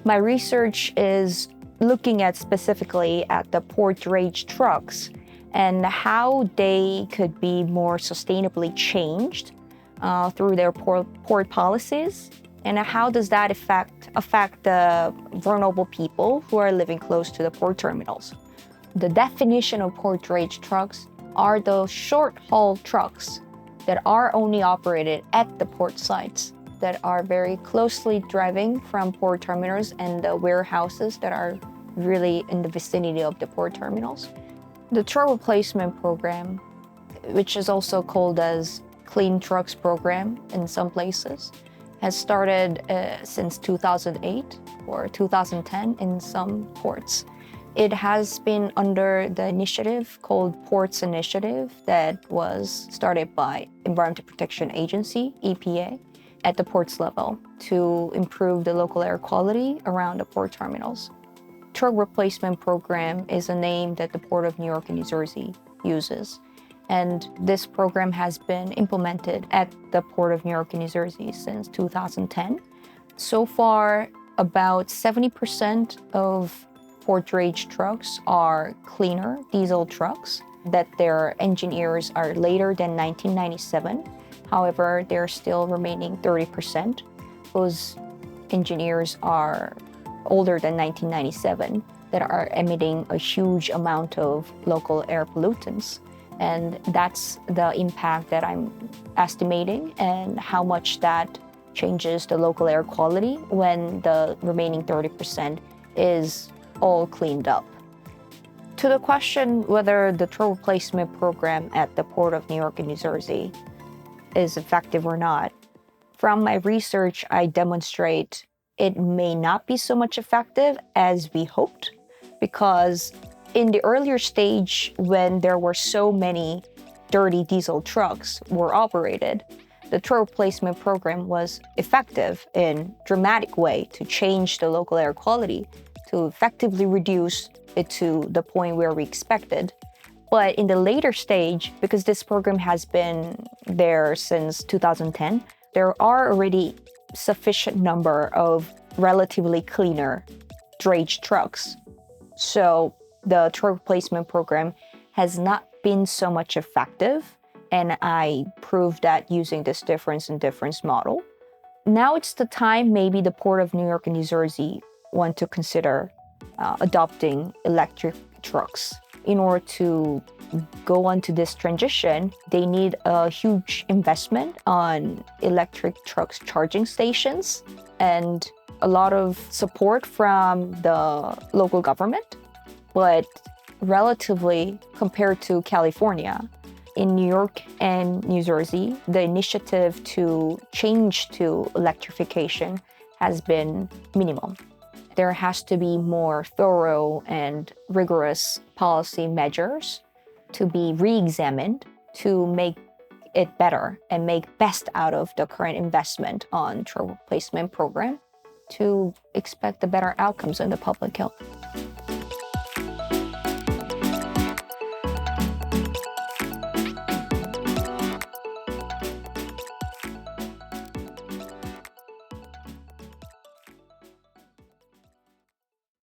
My research is looking at specifically at the port drayage trucks and how they could be more sustainably changed through their port policies, and how does that affect the vulnerable people who are living close to the port terminals. The definition of port drayage trucks are those short-haul trucks that are only operated at the port sites, that are very closely driving from port terminals and the warehouses that are really in the vicinity of the port terminals. The truck replacement program, which is also called as Clean Trucks Program in some places, has started since 2008 or 2010 in some ports. It has been under the initiative called Ports Initiative that was started by Environmental Protection Agency, EPA, at the ports level to improve the local air quality around the port terminals. Truck Replacement Program is a name that the Port of New York and New Jersey uses. And this program has been implemented at the Port of New York and New Jersey since 2010. So far, about 70% of port drayage trucks are cleaner diesel trucks, that their engine years are later than 1997. However, there are still remaining 30%. Those engine years are older than 1997 that are emitting a huge amount of local air pollutants. And that's the impact that I'm estimating, and how much that changes the local air quality when the remaining 30% is all cleaned up. To the question whether the truck replacement program at the Port of New York and New Jersey is effective or not, from my research, I demonstrate it may not be so much effective as we hoped, because in the earlier stage, when there were so many dirty diesel trucks were operated, the truck replacement program was effective in a dramatic way to change the local air quality, to effectively reduce it to the point where we expected. But in the later stage, because this program has been there since 2010, there are already sufficient number of relatively cleaner drayage trucks. So the truck replacement program has not been so much effective, and I proved that using this difference in difference model. Now it's the time maybe the Port of New York and New Jersey want to consider adopting electric trucks. In order to go on to this transition, they need a huge investment on electric trucks charging stations and a lot of support from the local government. But relatively, compared to California, in New York and New Jersey, the initiative to change to electrification has been minimal. There has to be more thorough and rigorous policy measures to be re-examined to make it better and make best out of the current investment on truck replacement program to expect the better outcomes in the public health.